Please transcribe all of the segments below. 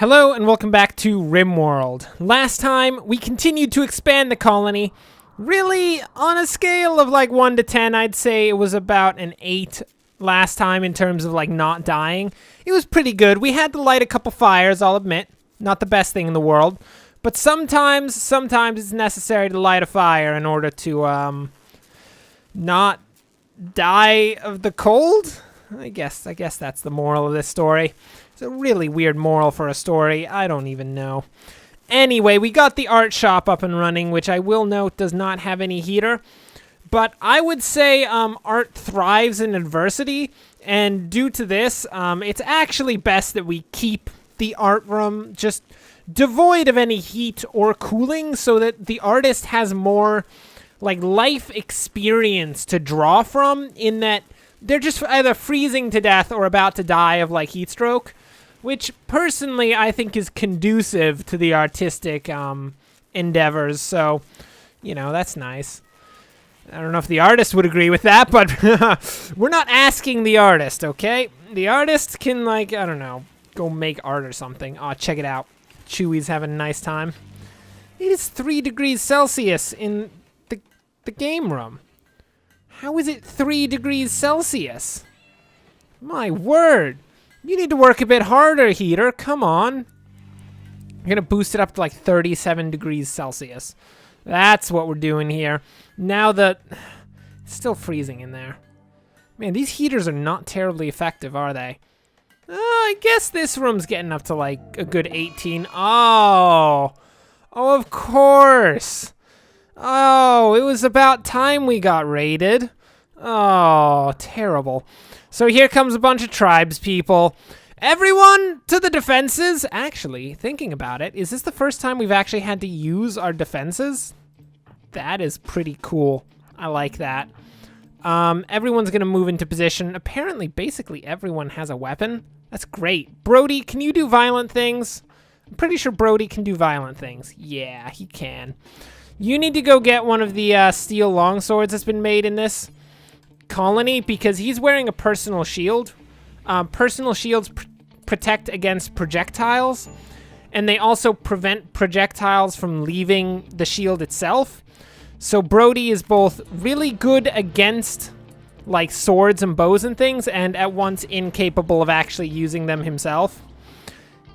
Hello and welcome back to Rimworld. Last time, we continued to expand the colony. Really, on a scale of like 1 to 10, I'd say it was about an 8 last time in terms of like not dying. It was pretty good. We had to light a couple fires, I'll admit. Not the best thing in the world. But sometimes it's necessary to light a fire in order to not die of the cold? I guess that's the moral of this story. It's a really weird moral for a story. I don't even know. Anyway, we got the art shop up and running, which I will note does not have any heater. But I would say art thrives in adversity, and due to this, it's actually best that we keep the art room just devoid of any heat or cooling so that the artist has more like life experience to draw from, in that they're just either freezing to death or about to die of like heat stroke, which personally I think is conducive to the artistic endeavors. So, you know, that's nice. I don't know if the artist would agree with that, but we're not asking the artist, okay? The artist can, like, I don't know, go make art or something. Oh, check it out. Chewy's having a nice time. It is 3 degrees Celsius in the game room. How is it 3 degrees Celsius? My word. You need to work a bit harder, heater. Come on. I'm going to boost it up to like 37 degrees Celsius. That's what we're doing here. Now that... It's still freezing in there. Man, these heaters are not terribly effective, are they? I guess this room's getting up to like a good 18. Oh, of course. Oh, it was about time we got raided. Oh, terrible. So here comes a bunch of tribes people. Everyone to the defenses. Actually, thinking about it, is this the first time we've actually had to use our defenses? That is pretty cool. I like that. Everyone's going to move into position. Apparently, basically everyone has a weapon. That's great. Brody, can you do violent things? I'm pretty sure Brody can do violent things. Yeah, he can. You need to go get one of the steel longswords that's been made in this colony, because he's wearing a personal shield. Personal shields protect against projectiles, and they also prevent projectiles from leaving the shield itself. So Brody is both really good against like swords and bows and things, and at once incapable of actually using them himself.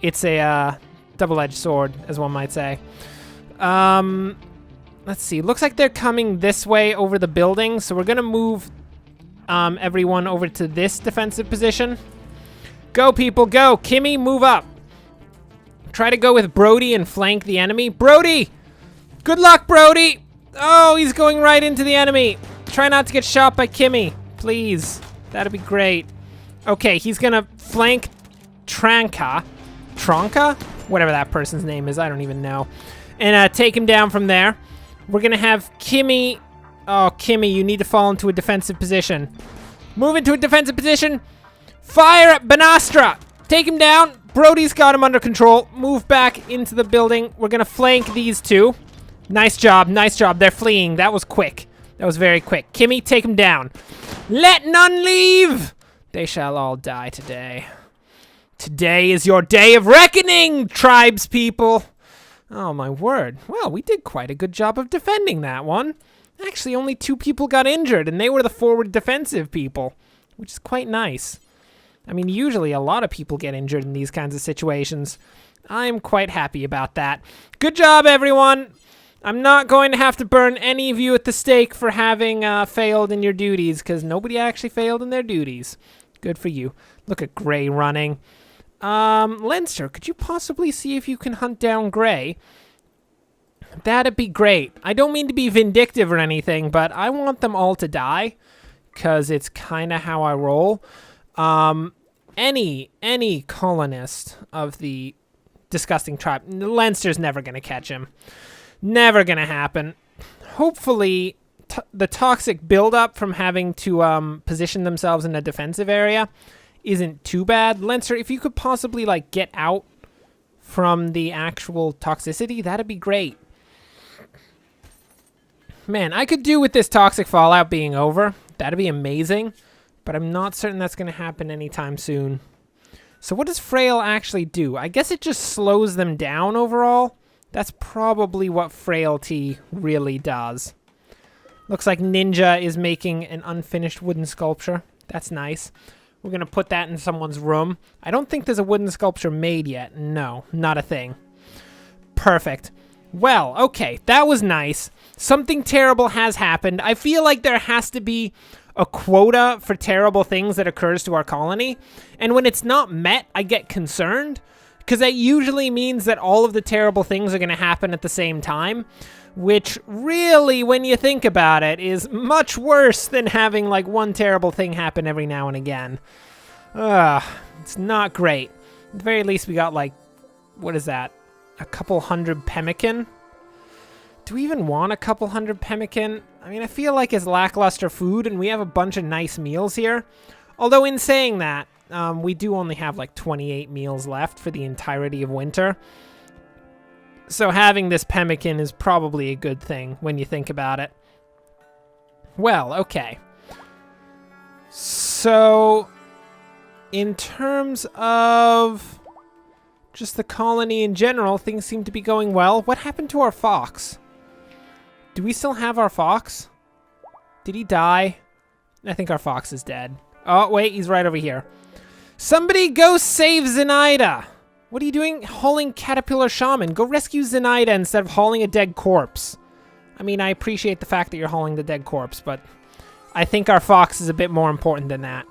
It's a double-edged sword, as one might say. Let's see. Looks like they're coming this way over the building, so we're gonna move everyone over to this defensive position. Go, people, go. Kimmy, move up. Try to go with Brody and flank the enemy. Brody! Good luck, Brody! Oh, he's going right into the enemy. Try not to get shot by Kimmy, please. That'd be great. Okay, he's gonna flank Tranka, whatever that person's name is, I don't even know, and take him down from there. We're gonna have Kimmy. Oh, Kimmy, you need to fall into a defensive position. Move into a defensive position. Fire at Banastra. Take him down. Brody's got him under control. Move back into the building. We're gonna flank these two. Nice job, nice job. They're fleeing. That was quick. That was very quick. Kimmy, take him down. Let none leave. They shall all die today. Today is your day of reckoning, tribes people. Oh, my word. Well, we did quite a good job of defending that one. Actually, only 2 people got injured, and they were the forward defensive people, which is quite nice. I mean, usually a lot of people get injured in these kinds of situations. I'm quite happy about that. Good job, everyone. I'm not going to have to burn any of you at the stake for having failed in your duties, because nobody actually failed in their duties. Good for you. Look at Gray running. Leinster, could you possibly see if you can hunt down Gray? That'd be great. I don't mean to be vindictive or anything, but I want them all to die, because it's kind of how I roll. Any colonist of the disgusting tribe, Leinster's never going to catch him. Never going to happen. Hopefully, the toxic buildup from having to position themselves in a defensive area isn't too bad. Leinster, if you could possibly like get out from the actual toxicity, that'd be great. Man, I could do with this toxic fallout being over. That'd be amazing, but I'm not certain that's going to happen anytime soon. So what does Frail actually do? I guess it just slows them down overall. That's probably what Frailty really does. Looks like Ninja is making an unfinished wooden sculpture. That's nice. We're going to put that in someone's room. I don't think there's a wooden sculpture made yet. No, not a thing. Perfect. Well, okay, that was nice. Something terrible has happened. I feel like there has to be a quota for terrible things that occurs to our colony. And when it's not met, I get concerned. Because that usually means that all of the terrible things are going to happen at the same time. Which really, when you think about it, is much worse than having like one terrible thing happen every now and again. It's not great. At the very least, we got like, what is that? A couple hundred pemmican? Do we even want a couple hundred pemmican? I mean, I feel like it's lackluster food, and we have a bunch of nice meals here. Although in saying that, we do only have like 28 meals left for the entirety of winter. So having this pemmican is probably a good thing when you think about it. Well, okay. So, in terms of just the colony in general, things seem to be going well. What happened to our fox? Do we still have our fox? Did he die? I think our fox is dead. Oh, wait, he's right over here. Somebody go save Zenaida! What are you doing hauling Caterpillar Shaman? Go rescue Zenaida instead of hauling a dead corpse. I mean, I appreciate the fact that you're hauling the dead corpse, but I think our fox is a bit more important than that.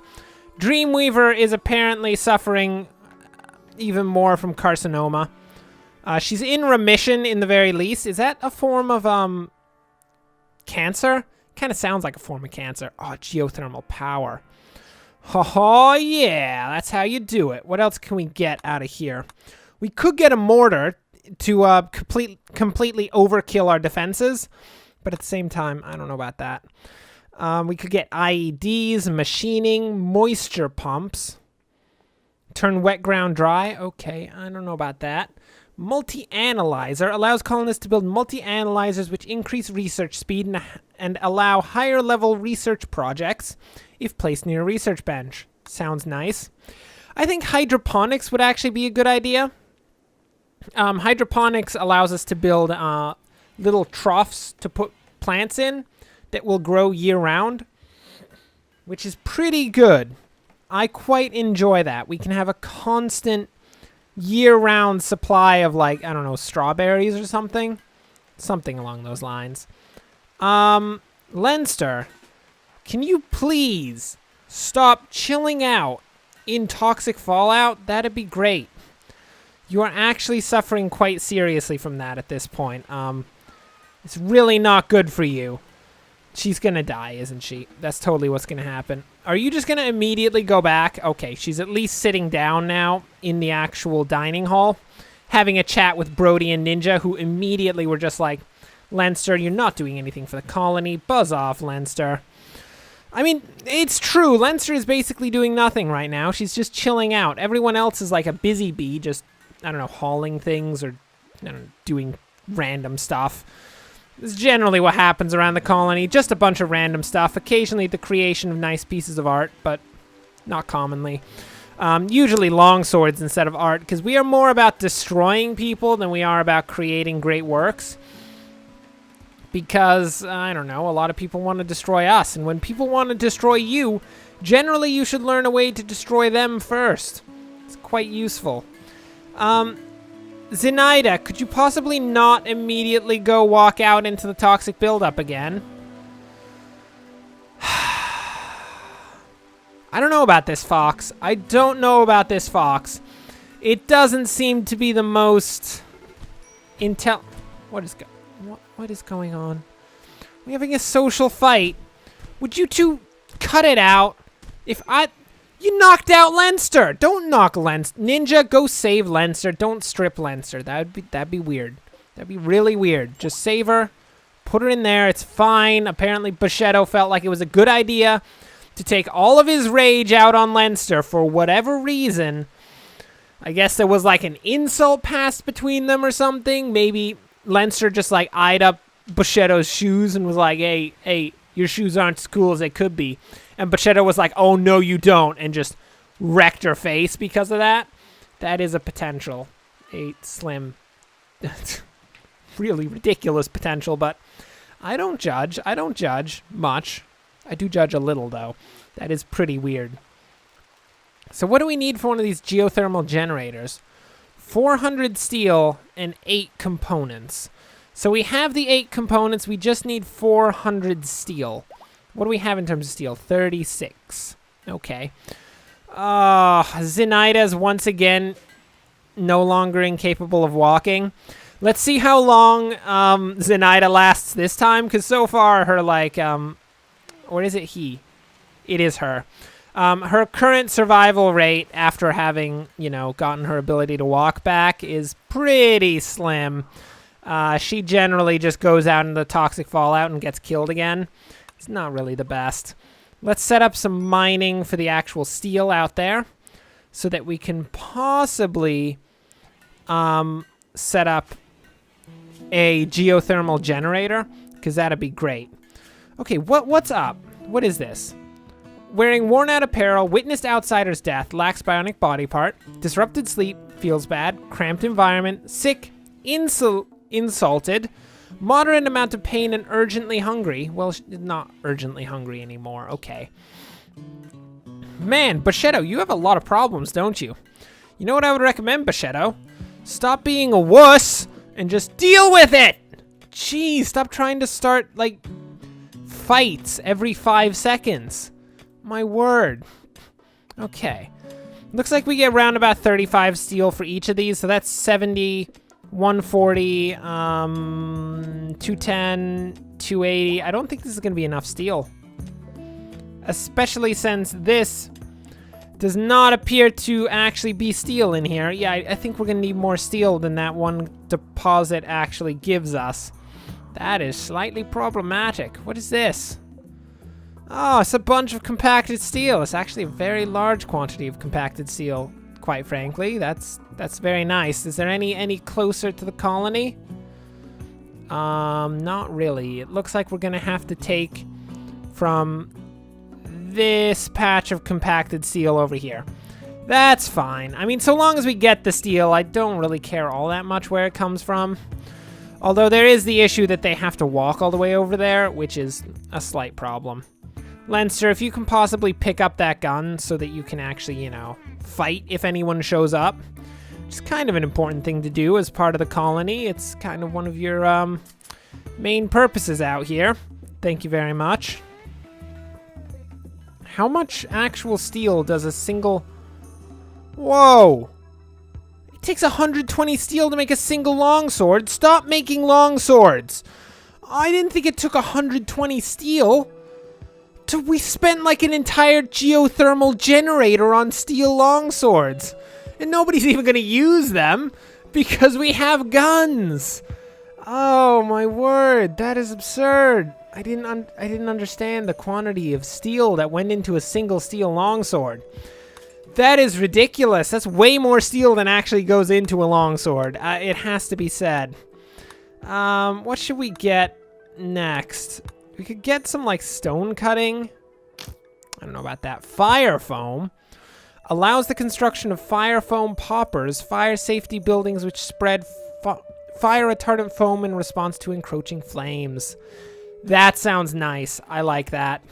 Dreamweaver is apparently suffering even more from carcinoma. She's in remission in the very least. Is that a form of, cancer? Kind of sounds like a form of cancer. Oh, geothermal power. Oh, yeah, that's how you do it. What else can we get out of here? We could get a mortar to completely overkill our defenses, but at the same time, I don't know about that. We could get IEDs, machining, moisture pumps. Turn wet ground dry. Okay, I don't know about that. Multi-analyzer allows colonists to build multi-analyzers which increase research speed and allow higher-level research projects if placed near a research bench. Sounds nice. I think hydroponics would actually be a good idea. Hydroponics allows us to build little troughs to put plants in that will grow year-round, which is pretty good. I quite enjoy that. We can have a constant year-round supply of, like, I don't know, strawberries or something. Something along those lines. Leinster, can you please stop chilling out in toxic fallout? That'd be great. You are actually suffering quite seriously from that at this point. It's really not good for you. She's gonna die, isn't she? That's totally what's gonna happen. Are you just gonna immediately go back? Okay, she's at least sitting down now in the actual dining hall, having a chat with Brody and Ninja, who immediately were just like, Leinster, you're not doing anything for the colony. Buzz off, Leinster. I mean, it's true. Leinster is basically doing nothing right now. She's just chilling out. Everyone else is like a busy bee, just, I don't know, hauling things or, I don't know, doing random stuff. This is generally what happens around the colony. Just a bunch of random stuff. Occasionally the creation of nice pieces of art, but not commonly. Usually long swords instead of art, because we are more about destroying people than we are about creating great works. Because, I don't know, a lot of people want to destroy us. And when people want to destroy you, generally you should learn a way to destroy them first. It's quite useful. Zenaida, could you possibly not immediately go walk out into the toxic buildup again? I don't know about this fox. I don't know about this fox. It doesn't seem to be the most What is going on? We're having a social fight. Would you two cut it out? You knocked out Leinster. Don't knock Leinster. Ninja, go save Leinster. Don't strip Leinster. That'd be weird. That'd be really weird. Just save her. Put her in there. It's fine. Apparently, Bushetto felt like it was a good idea to take all of his rage out on Leinster for whatever reason. I guess there was like an insult passed between them or something. Maybe Leinster just like eyed up Bushetto's shoes and was like, hey, your shoes aren't as cool as they could be. And Bushetto was like, oh, no, you don't. And just wrecked her face because of that. That is a potential. A slim, really ridiculous potential, but I don't judge. I don't judge much. I do judge a little, though. That is pretty weird. So what do we need for one of these geothermal generators? 400 steel and 8 components. So we have the 8 components. We just need 400 steel. What do we have in terms of steel? 36. Okay. Zenaida's once again no longer incapable of walking. Let's see how long Zenaida lasts this time, because so far her, like, or is it he? It is her. Her current survival rate after having, you know, gotten her ability to walk back is pretty slim. She generally just goes out into the toxic fallout and gets killed again. It's not really the best. Let's set up some mining for the actual steel out there so that we can possibly set up a geothermal generator, because that'd be great. Okay, what's up? What is this? Wearing worn out apparel, witnessed outsider's death, lacks bionic body part, disrupted sleep, feels bad, cramped environment, sick, insulted, moderate amount of pain, and urgently hungry. Well, not urgently hungry anymore. Okay. Man, Bushetto, you have a lot of problems, don't you? You know what I would recommend, Bushetto? Stop being a wuss and just deal with it! Jeez, stop trying to start, like, fights every 5 seconds. My word. Okay. Looks like we get around about 35 steel for each of these, so that's 70, 140, 210, 280. I don't think this is going to be enough steel. Especially since this does not appear to actually be steel in here. Yeah, I think we're going to need more steel than that one deposit actually gives us. That is slightly problematic. What is this? Oh, it's a bunch of compacted steel. It's actually a very large quantity of compacted steel, quite frankly. That's very nice. Is there any closer to the colony? Not really. It looks like we're going to have to take from this patch of compacted steel over here. That's fine. I mean, so long as we get the steel, I don't really care all that much where it comes from. Although there is the issue that they have to walk all the way over there, which is a slight problem. Lenster, if you can possibly pick up that gun so that you can actually, you know, fight if anyone shows up. It's kind of an important thing to do as part of the colony. It's kind of one of your main purposes out here. Thank you very much. How much actual steel does a single... Whoa! It takes 120 steel to make a single longsword. Stop making longswords! I didn't think it took 120 steel. We spent like an entire geothermal generator on steel longswords. And nobody's even going to use them because we have guns. Oh my word, that is absurd. I didn't understand the quantity of steel that went into a single steel longsword. That is ridiculous. That's way more steel than actually goes into a longsword. It has to be said. What should we get next? We could get some, like, stone cutting. I don't know about that. Fire foam. Allows the construction of fire foam poppers, fire safety buildings which spread fire retardant foam in response to encroaching flames. That sounds nice. I like that.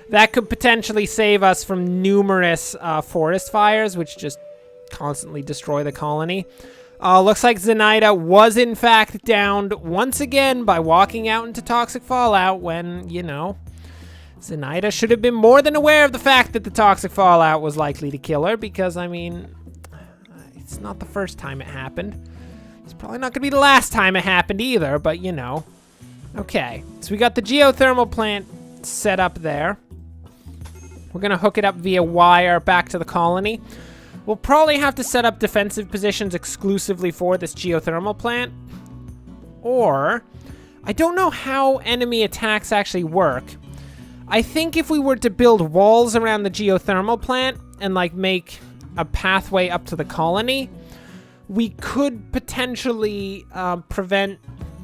That could potentially save us from numerous forest fires, which just constantly destroy the colony. Looks like Zenaida was in fact downed once again by walking out into toxic fallout when, you know, Zenaida should have been more than aware of the fact that the toxic fallout was likely to kill her because, I mean, it's not the first time it happened. It's probably not going to be the last time it happened either, but, you know. Okay, so we got the geothermal plant set up there. We're going to hook it up via wire back to the colony. We'll probably have to set up defensive positions exclusively for this geothermal plant. Or, I don't know how enemy attacks actually work. I think if we were to build walls around the geothermal plant and, like, make a pathway up to the colony, we could potentially prevent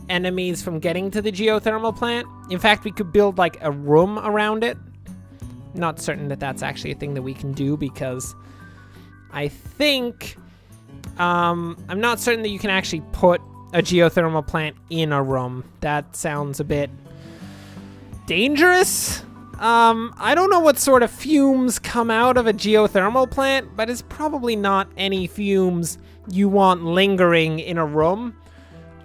enemies from getting to the geothermal plant. In fact, we could build, like, a room around it. Not certain that that's actually a thing that we can do because I think, I'm not certain that you can actually put a geothermal plant in a room. That sounds a bit dangerous. I don't know what sort of fumes come out of a geothermal plant, but it's probably not any fumes you want lingering in a room.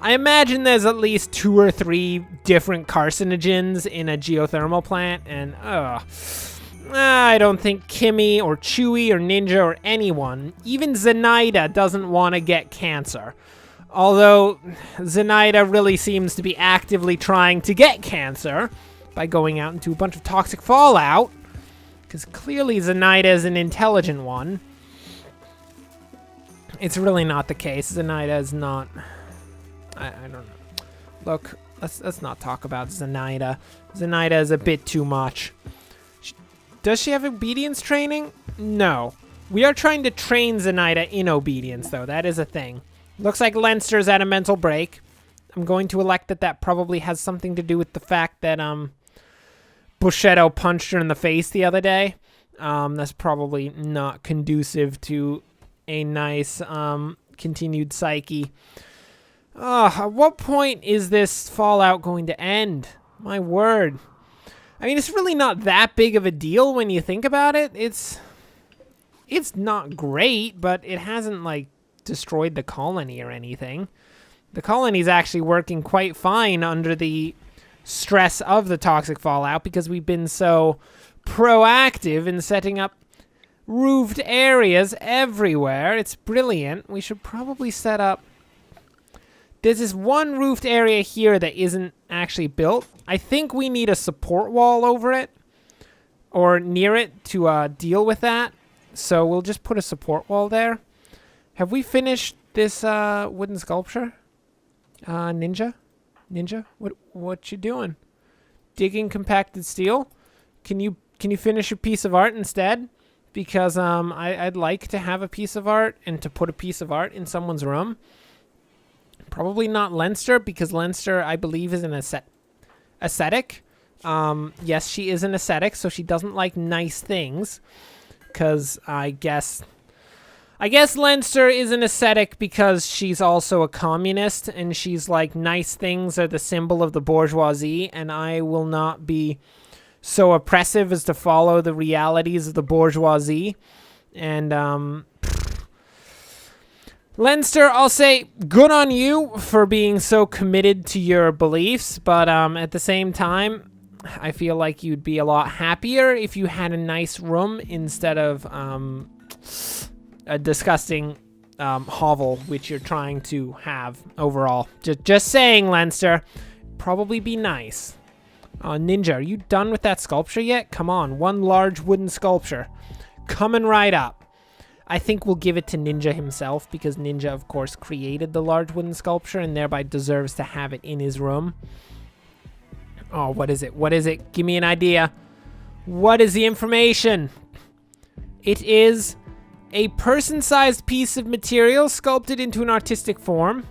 I imagine there's at least 2 or 3 different carcinogens in a geothermal plant, and I don't think Kimmy or Chewy or Ninja or anyone, even Zenaida, doesn't want to get cancer. Although Zenaida really seems to be actively trying to get cancer by going out into a bunch of toxic fallout, because clearly Zenaida is an intelligent one. It's really not the case. Zenaida is not... I don't know. Look, let's not talk about Zenaida. Zenaida is a bit too much. Does she have obedience training? No. We are trying to train Zenaida in obedience, though. That is a thing. Looks like Leinster's at a mental break. I'm going to elect that probably has something to do with the fact that Buscetto punched her in the face the other day. That's probably not conducive to a nice continued psyche. At what point is this fallout going to end? My word. I mean, it's really not that big of a deal when you think about it. It's not great, but it hasn't, like, destroyed the colony or anything. The colony's actually working quite fine under the stress of the toxic fallout because we've been so proactive in setting up roofed areas everywhere. It's brilliant. We should probably set up... There's this one roofed area here that isn't actually built. I think we need a support wall over it or near it to deal with that. So we'll just put a support wall there. Have we finished this wooden sculpture? Ninja? Ninja? What you doing? Digging compacted steel? Can you finish your piece of art instead? Because I'd like to have a piece of art and to put a piece of art in someone's room. Probably not Leinster, because Leinster, I believe, is an ascetic. Yes, she is an ascetic, so she doesn't like nice things. Because I guess Leinster is an ascetic because she's also a communist, and she's like, nice things are the symbol of the bourgeoisie, and I will not be so oppressive as to follow the realities of the bourgeoisie. And, Leinster, I'll say good on you for being so committed to your beliefs, but at the same time, I feel like you'd be a lot happier if you had a nice room instead of a disgusting hovel, which you're trying to have overall. Just saying, Leinster, probably be nice. Ninja, are you done with that sculpture yet? Come on, one large wooden sculpture. Coming right up. I think we'll give it to Ninja himself because Ninja, of course, created the large wooden sculpture and thereby deserves to have it in his room. Oh, what is it? What is it? Give me an idea. What is the information? It is a person-sized piece of material sculpted into an artistic form.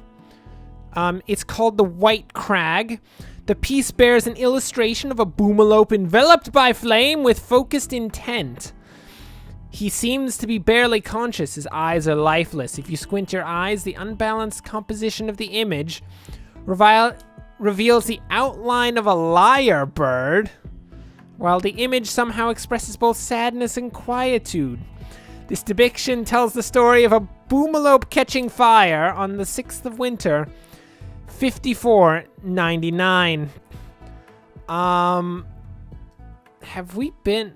It's called the White Crag. The piece bears an illustration of a boomalope enveloped by flame with focused intent. He seems to be barely conscious. His eyes are lifeless. If you squint your eyes, the unbalanced composition of the image reveals the outline of a lyre bird, while the image somehow expresses both sadness and quietude. This depiction tells the story of a boomalope catching fire on the 6th of winter, 5499. Have we been...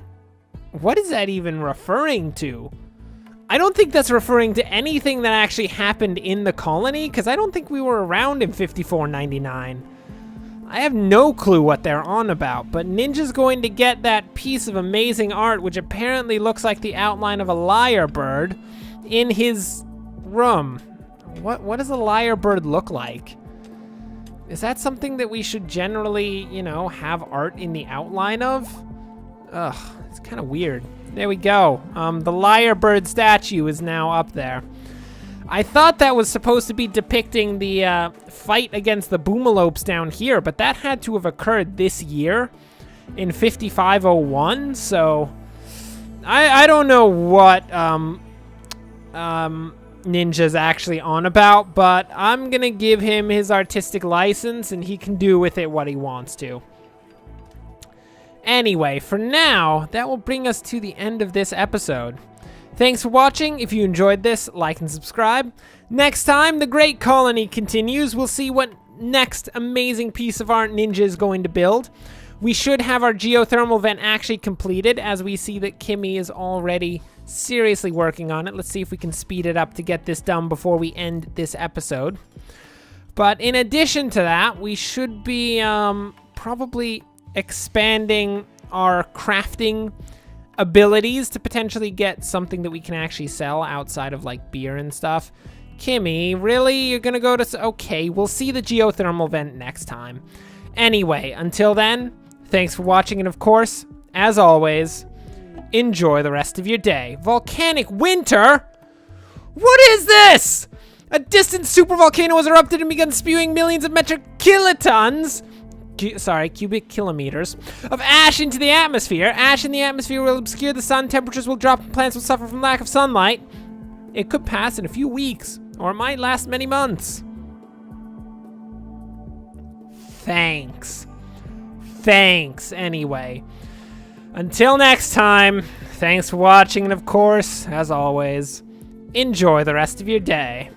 What is that even referring to? I don't think that's referring to anything that actually happened in the colony, because I don't think we were around in 5499. I have no clue what they're on about, but Ninja's going to get that piece of amazing art, which apparently looks like the outline of a lyre bird, in his room. What does a lyre bird look like? Is that something that we should generally, you know, have art in the outline of? Ugh, it's kind of weird. There we go. The lyre bird statue is now up there. I thought that was supposed to be depicting the fight against the boomalopes down here, but that had to have occurred this year in 5501, so I don't know what Ninja's actually on about, but I'm gonna give him his artistic license and he can do with it what he wants to. Anyway, for now, that will bring us to the end of this episode. Thanks for watching. If you enjoyed this, like and subscribe. Next time, the Great Colony continues. We'll see what next amazing piece of art Ninja is going to build. We should have our geothermal vent actually completed, as we see that Kimmy is already seriously working on it. Let's see if we can speed it up to get this done before we end this episode. But in addition to that, we should be probably expanding our crafting abilities to potentially get something that we can actually sell outside of like beer and stuff. Kimmy, really? You're gonna go to... Okay, we'll see the geothermal vent next time. Anyway, until then, thanks for watching, and of course, as always, enjoy the rest of your day. Volcanic winter? What is this? A distant supervolcano has erupted and begun spewing millions of metric kilotons, cubic kilometers, of ash into the atmosphere. Ash in the atmosphere will obscure the sun, temperatures will drop, and plants will suffer from lack of sunlight. It could pass in a few weeks, or it might last many months. Thanks. Thanks, anyway. Until next time, thanks for watching, and of course, as always, enjoy the rest of your day.